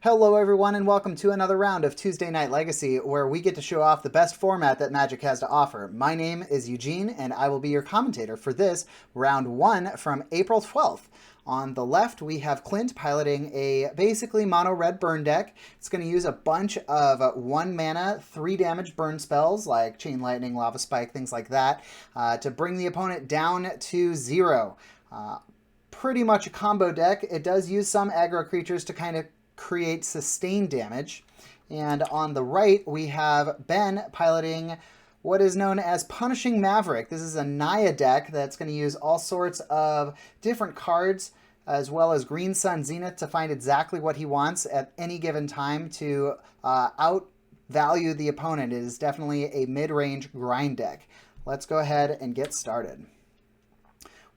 Hello everyone and welcome to another round of Tuesday Night Legacy where we get to show off the best format that Magic has to offer. My name is Eugene and I will be your commentator for this round 1 from April 12th. On the left we have Clint piloting a basically mono red burn deck. It's going to use a bunch of 1 mana 3 damage burn spells like Chain Lightning, Lava Spike, things like that to bring the opponent down to 0. Pretty much a combo deck. It does use some aggro creatures to kind of create sustained damage. And on the right, we have Ben piloting what is known as Punishing Maverick. This is a Naya deck that's going to use all sorts of different cards, as well as Green Sun Zenith, to find exactly what he wants at any given time to outvalue the opponent. It is definitely a mid-range grind deck. Let's go ahead and get started.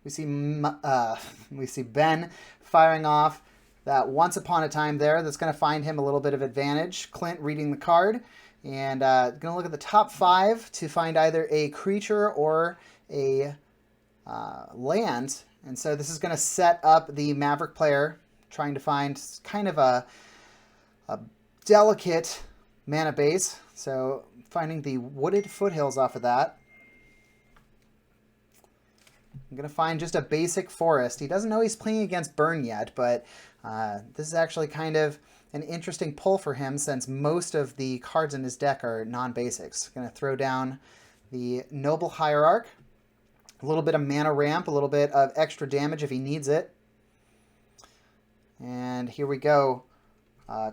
We see Ben firing off that Once Upon a Time there. That's going to find him a little bit of advantage. Clint reading the card and going to look at the top 5 to find either a creature or a land. And so this is going to set up the Maverick player trying to find kind of a delicate mana base. So finding the Wooded Foothills off of that. I'm going to find just a basic forest. He doesn't know he's playing against Burn yet, but this is actually kind of an interesting pull for him since most of the cards in his deck are non-basics. Going to throw down the Noble Hierarch, a little bit of mana ramp, a little bit of extra damage if he needs it. And here we go.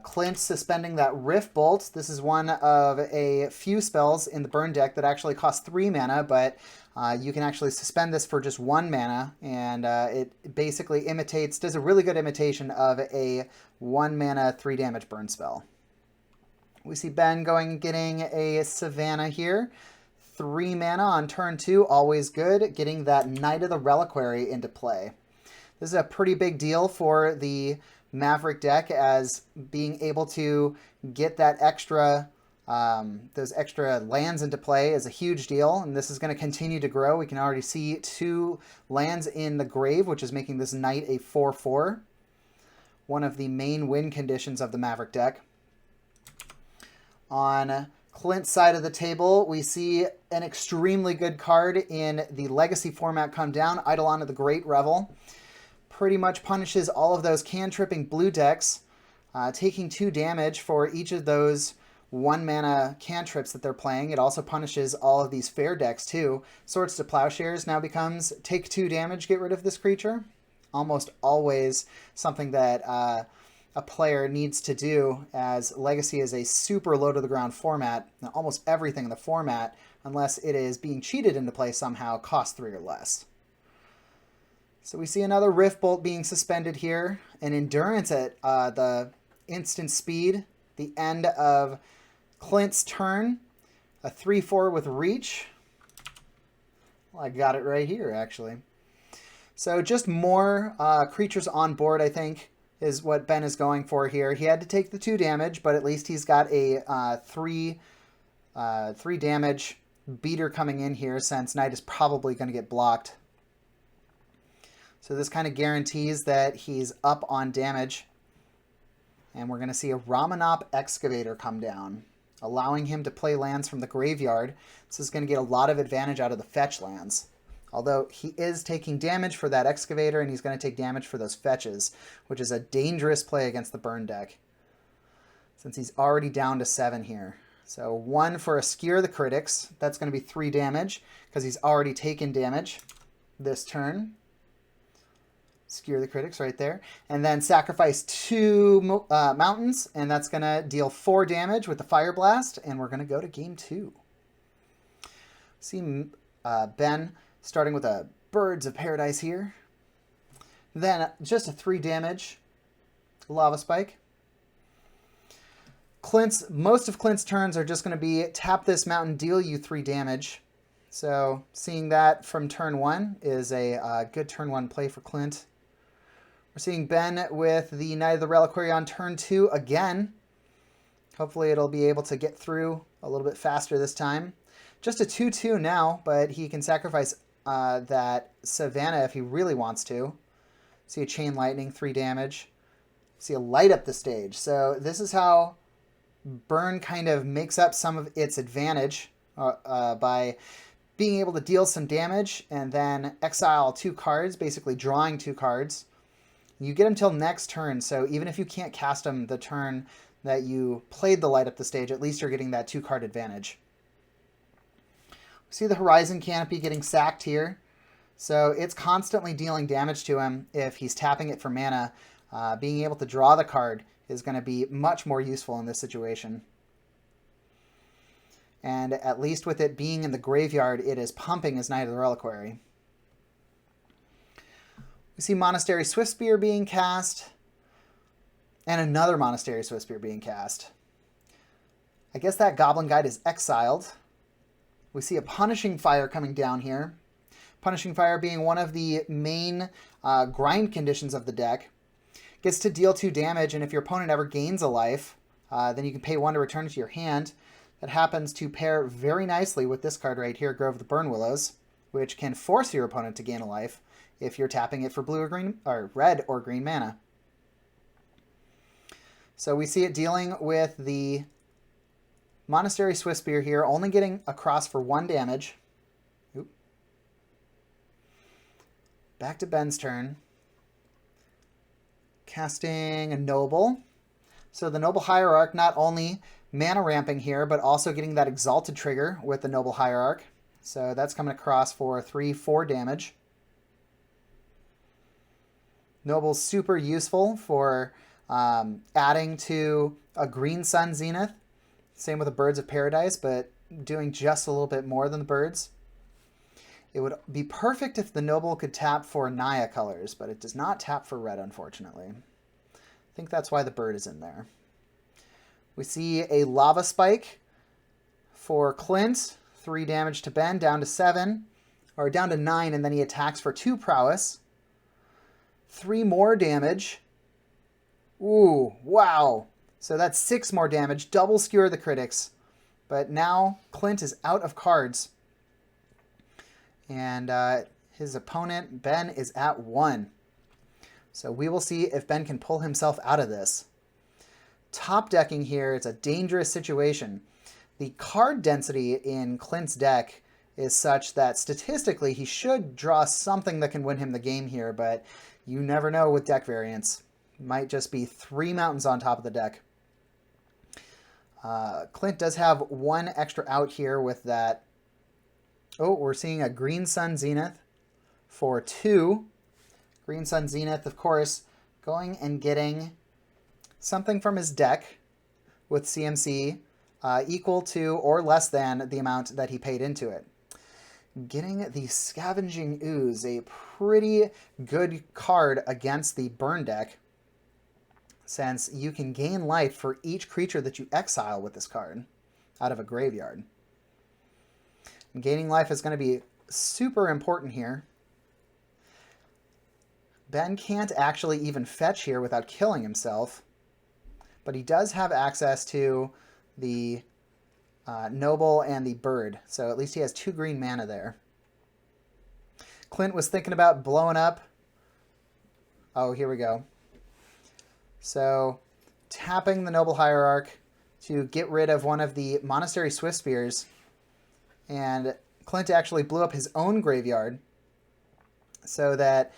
Clint suspending that Rift Bolt. This is one of a few spells in the Burn deck that actually cost 3 mana, but you can actually suspend this for just 1 mana, and it basically does a really good imitation of a 1 mana 3 damage burn spell. We see Ben going and getting a Savannah here. 3 mana on turn 2, always good. Getting that Knight of the Reliquary into play. This is a pretty big deal for the Maverick deck, as being able to get that extra those extra lands into play is a huge deal, and this is going to continue to grow. We can already see 2 lands in the grave, which is making this Knight a 4/4. One of the main win conditions of the Maverick deck. On Clint's side of the table, we see an extremely good card in the Legacy format come down, Eidolon of the Great Revel. Pretty much punishes all of those cantripping blue decks, taking 2 damage for each of those 1 mana cantrips that they're playing. It also punishes all of these fair decks too. Swords to Plowshares now becomes take 2 damage, get rid of this creature. Almost always something that a player needs to do, as Legacy is a super low to the ground format. Almost everything in the format, unless it is being cheated into play somehow, costs 3 or less. So we see another Rift Bolt being suspended here. An Endurance at the instant speed, the end of Clint's turn. A 3/4 with Reach. Well, I got it right here, actually. So just more creatures on board, I think, is what Ben is going for here. He had to take the 2 damage, but at least he's got a 3 damage beater coming in here, since Knight is probably going to get blocked. So this kind of guarantees that he's up on damage. And we're going to see a Ramanop Excavator come down, allowing him to play lands from the graveyard. This is going to get a lot of advantage out of the fetch lands. Although he is taking damage for that Excavator, and he's going to take damage for those fetches, which is a dangerous play against the Burn deck, since he's already down to 7 here. So 1 for a Skewer the Critics. That's going to be 3 damage, because he's already taken damage this turn. Skewer the Critics right there. And then sacrifice 2 mountains, and that's going to deal 4 damage with the Fire Blast, and we're going to go to game 2. See Ben starting with a Birds of Paradise here. Then just a 3 damage Lava Spike. Most of Clint's turns are just going to be tap this mountain, deal you 3 damage. So seeing that from turn 1 is a good turn 1 play for Clint. We're seeing Ben with the Knight of the Reliquary on turn 2 again. Hopefully it'll be able to get through a little bit faster this time. Just a 2/2 now, but he can sacrifice that Savannah if he really wants to. See a Chain Lightning, 3 damage. See a light up the stage. So this is how burn kind of makes up some of its advantage by being able to deal some damage and then exile 2 cards, basically drawing 2 cards. You get them till next turn, so even if you can't cast them the turn that you played the light up the stage, at least you're getting that 2-card advantage. See the Horizon Canopy getting sacked here. So it's constantly dealing damage to him if he's tapping it for mana. Being able to draw the card is going to be much more useful in this situation. And at least with it being in the graveyard, it is pumping his Knight of the Reliquary. We see Monastery Swiftspear being cast, and another Monastery Swiftspear being cast. I guess that Goblin Guide is exiled. We see a Punishing Fire coming down here. Punishing Fire being one of the main grind conditions of the deck. Gets to deal 2 damage, and if your opponent ever gains a life, then you can pay 1 to return it to your hand. That happens to pair very nicely with this card right here, Grove of the Burn Willows, which can force your opponent to gain a life if you're tapping it for blue or green, or red or green mana. So we see it dealing with the Monastery Swiftspear here, only getting across for 1 damage. Oop. Back to Ben's turn. Casting a Noble. So the Noble Hierarch not only mana ramping here, but also getting that Exalted trigger with the Noble Hierarch. So that's coming across for 3-4 damage. Noble's super useful for adding to a Green Sun Zenith. Same with the Birds of Paradise, but doing just a little bit more than the birds. It would be perfect if the Noble could tap for Naya colors, but it does not tap for red, unfortunately. I think that's why the bird is in there. We see a Lava Spike for Clint. 3 damage to Ben, down to 7. Or down to 9, and then he attacks for 2 prowess. 3 more damage. Ooh, wow. So that's 6 more damage. Double skewer the critics. But now Clint is out of cards. And his opponent, Ben, is at 1. So we will see if Ben can pull himself out of this. Top decking here, it's a dangerous situation. The card density in Clint's deck is such that statistically he should draw something that can win him the game here, but you never know with deck variants. Might just be 3 mountains on top of the deck. Clint does have 1 extra out here with that. Oh, we're seeing a Green Sun Zenith for 2. Green Sun Zenith, of course, going and getting something from his deck with CMC equal to or less than the amount that he paid into it. Getting the Scavenging Ooze, a pretty good card against the burn deck, since you can gain life for each creature that you exile with this card out of a graveyard. And gaining life is going to be super important here. Ben can't actually even fetch here without killing himself, but he does have access to the Noble and the Bird, so at least he has 2 green mana there. Clint was thinking about blowing up. Oh, here we go. So, tapping the Noble Hierarch to get rid of one of the Monastery Swiftspears, and Clint actually blew up his own graveyard so that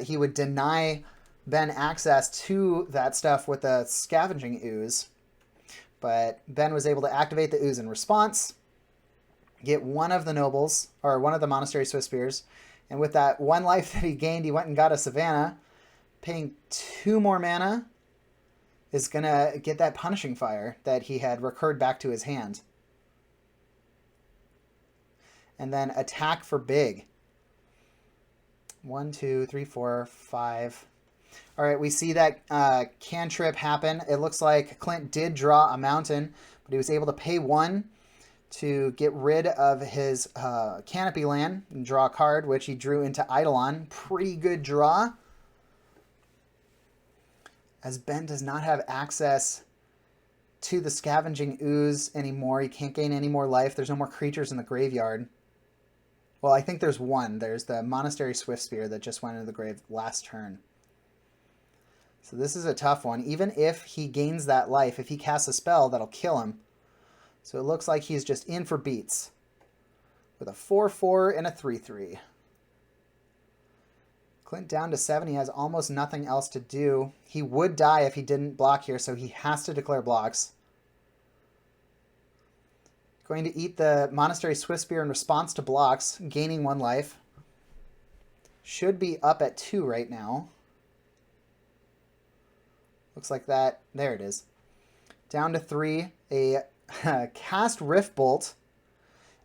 he would deny Ben access to that stuff with the Scavenging Ooze. But Ben was able to activate the Ooze in response, get one of the Nobles, or one of the Monastery Swiftspears, and with that 1 life that he gained, he went and got a Savannah. Paying 2 more mana is going to get that Punishing Fire that he had recurred back to his hand. And then attack for big. 1, 2, 3, 4, 5. All right, we see that cantrip happen. It looks like Clint did draw a mountain, but he was able to pay 1 to get rid of his Canopy land and draw a card, which he drew into Eidolon. Pretty good draw. As Ben does not have access to the Scavenging Ooze anymore. He can't gain any more life. There's no more creatures in the graveyard. Well, I think there's 1. There's the Monastery Swiftspear that just went into the grave last turn. So this is a tough one. Even if he gains that life, if he casts a spell, that'll kill him. So it looks like he's just in for beats with a 4-4 and a 3-3. Clint down to 7. He has almost nothing else to do. He would die if he didn't block here, so he has to declare blocks. Going to eat the Monastery Swift Spear in response to blocks, gaining 1 life. Should be up at 2 right now. Looks like that. There it is. Down to 3. A cast Rift Bolt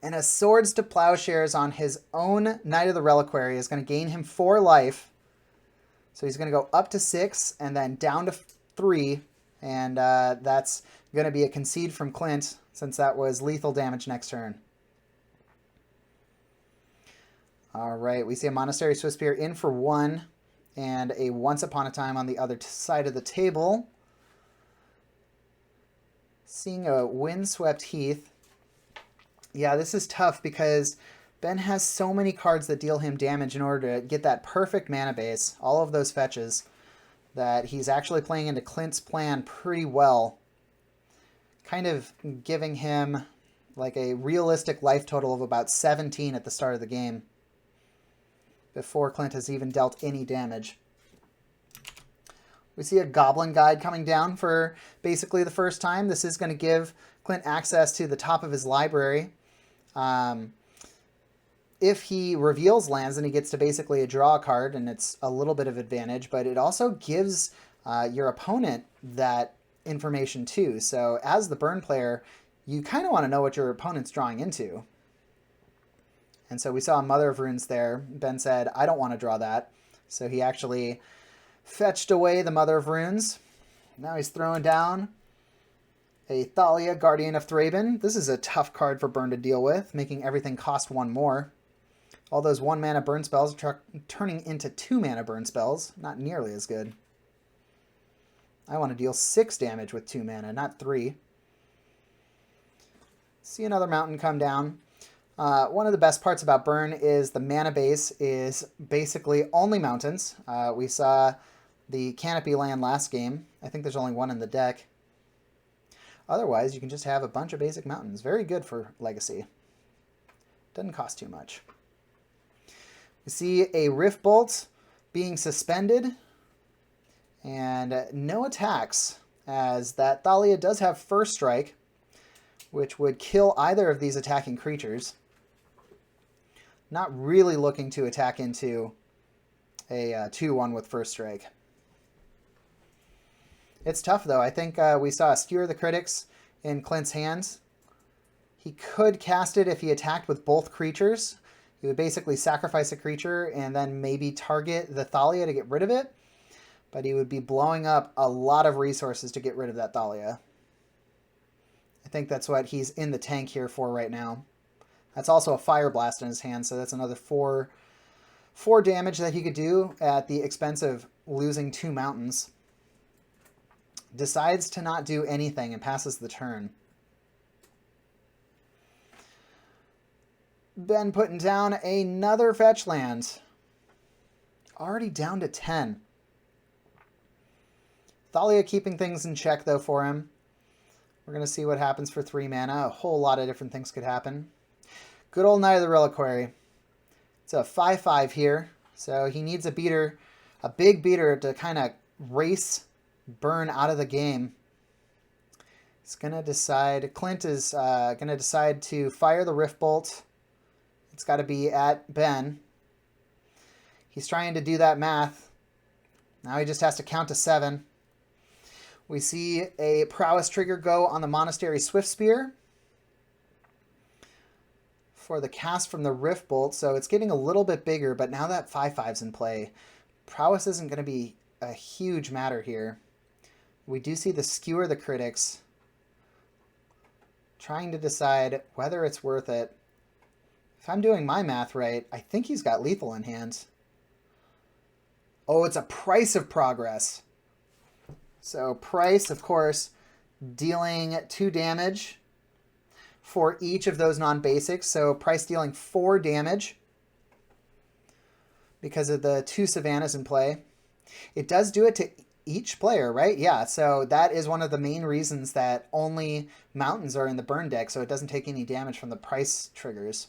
and a Swords to Plowshares on his own Knight of the Reliquary is going to gain him 4 life. So he's going to go up to 6 and then down to 3. And that's going to be a concede from Clint, since that was lethal damage next turn. All right, we see a Monastery Swift Spear in for 1 and a Once Upon a Time on the other side of the table. Seeing a Windswept Heath. Yeah, this is tough because Ben has so many cards that deal him damage in order to get that perfect mana base, all of those fetches, that he's actually playing into Clint's plan pretty well. Kind of giving him like a realistic life total of about 17 at the start of the game, before Clint has even dealt any damage. We see a Goblin Guide coming down for basically the first time. This is going to give Clint access to the top of his library. If he reveals lands, then he gets to basically a draw card, and it's a little bit of advantage, but it also gives your opponent that information too. So as the burn player, you kind of want to know what your opponent's drawing into. And so we saw a Mother of Runes there. Ben said, I don't want to draw that. So he actually fetched away the Mother of Runes. Now he's throwing down a Thalia, Guardian of Thraben. This is a tough card for Burn to deal with, making everything cost 1 more. All those 1 mana burn spells are turning into 2 mana burn spells. Not nearly as good. I want to deal 6 damage with 2 mana, not 3. See another mountain come down. One of the best parts about Burn is the mana base is basically only mountains. We saw the Canopy land last game. I think there's only 1 in the deck. Otherwise, you can just have a bunch of basic mountains. Very good for Legacy. Doesn't cost too much. We see a Rift Bolt being suspended. And no attacks, as that Thalia does have First Strike, which would kill either of these attacking creatures. Not really looking to attack into a 2-1 with First Strike. It's tough, though. I think we saw a Skewer the Critics in Clint's hands. He could cast it if he attacked with both creatures. He would basically sacrifice a creature and then maybe target the Thalia to get rid of it. But he would be blowing up a lot of resources to get rid of that Thalia. I think that's what he's in the tank here for right now. That's also a Fire Blast in his hand, so that's another 4 damage that he could do at the expense of losing 2 mountains. Decides to not do anything and passes the turn. Ben putting down another fetch land. Already down to 10. Thalia keeping things in check, though, for him. We're going to see what happens for 3 mana. A whole lot of different things could happen. Good old Knight of the Reliquary. It's a 5/5 here, so he needs a beater, a big beater to kind of race Burn out of the game. He's going to decide, Clint is going to decide to fire the Rift Bolt. It's got to be at Ben. He's trying to do that math. Now he just has to count to 7. We see a Prowess trigger go on the Monastery Swift Spear for the cast from the Rift Bolt, so it's getting a little bit bigger, but now that 5/5's in play, Prowess isn't going to be a huge matter here. We do see the Skewer the Critics trying to decide whether it's worth it. If I'm doing my math right, I think he's got lethal in hand. Oh, it's a Price of Progress. So Price, of course, dealing 2 damage for each of those non-basics. So Price dealing 4 damage because of the 2 Savannas in play. It does do it to each player, right? Yeah, so that is one of the main reasons that only mountains are in the burn deck, so it doesn't take any damage from the price triggers.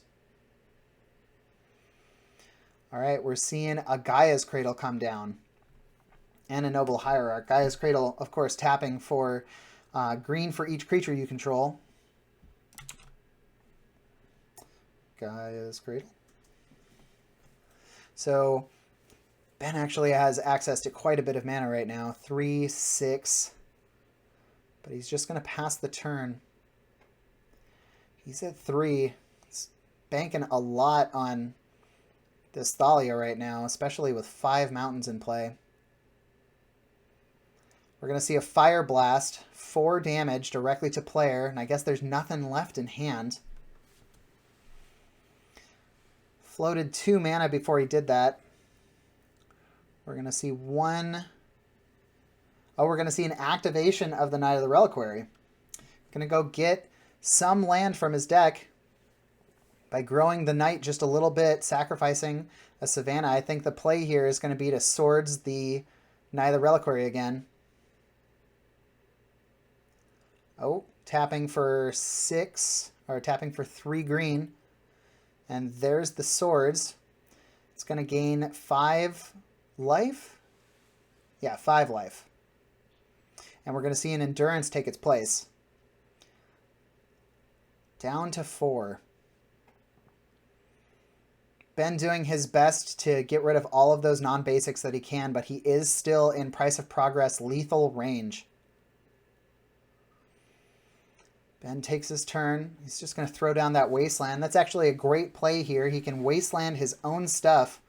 All right, we're seeing a Gaia's Cradle come down and a Noble Hierarch. Gaia's Cradle, of course, tapping for green for each creature you control. Gaia's Cradle. So Ben actually has access to quite a bit of mana right now. 3, 6. But he's just going to pass the turn. He's at 3. He's banking a lot on this Thalia right now, especially with 5 mountains in play. We're going to see a Fire Blast, 4 damage directly to player, and I guess there's nothing left in hand. Floated 2 mana before he did that. We're going to see one... Oh, we're going to see an activation of the Knight of the Reliquary. Going to go get some land from his deck by growing the Knight just a little bit, sacrificing a Savannah. I think the play here is going to be to Swords the Knight of the Reliquary again. Oh, tapping for 6, or tapping for 3 green. And there's the Swords. It's going to gain 5 life? Yeah, 5 life. And we're going to see an Endurance take its place. Down to 4. Ben doing his best to get rid of all of those non-basics that he can, but he is still in Price of Progress lethal range. Ben takes his turn. He's just going to throw down that Wasteland. That's actually a great play here. He can Wasteland his own stuff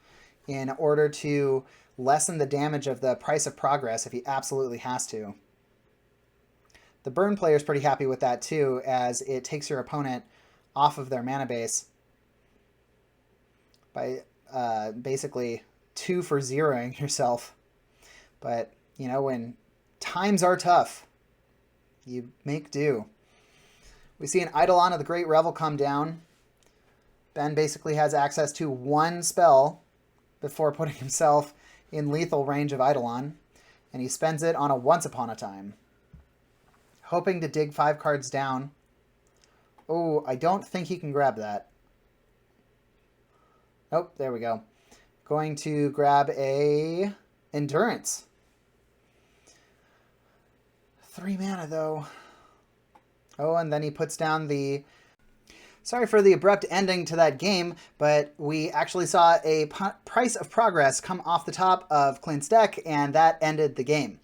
in order to lessen the damage of the Price of Progress if he absolutely has to. The burn player is pretty happy with that too, as it takes your opponent off of their mana base by basically 2 for zeroing yourself. But, you know, when times are tough, you make do. We see an Eidolon of the Great Revel come down. Ben basically has access to 1 spell before putting himself in lethal range of Eidolon, and he spends it on a Once Upon a Time. Hoping to dig 5 cards down. Oh, I don't think he can grab that. Nope, there we go. Going to grab a Endurance. 3 mana, though. Oh, and then he puts down the... Sorry for the abrupt ending to that game, but we actually saw a Price of Progress come off the top of Clint's deck, and that ended the game.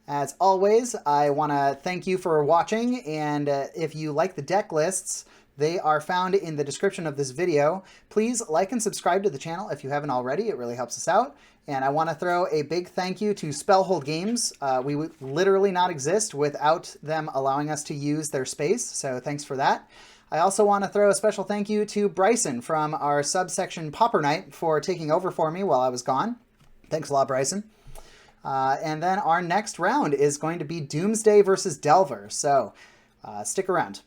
As always, I want to thank you for watching, and if you like the deck lists, they are found in the description of this video. Please like and subscribe to the channel if you haven't already. It really helps us out. And I want to throw a big thank you to Spellhold Games. We would literally not exist without them allowing us to use their space, so thanks for that. I also want to throw a special thank you to Bryson from our subsection Pauper Knight for taking over for me while I was gone. Thanks a lot, Bryson. And then our next round is going to be Doomsday versus Delver, so stick around.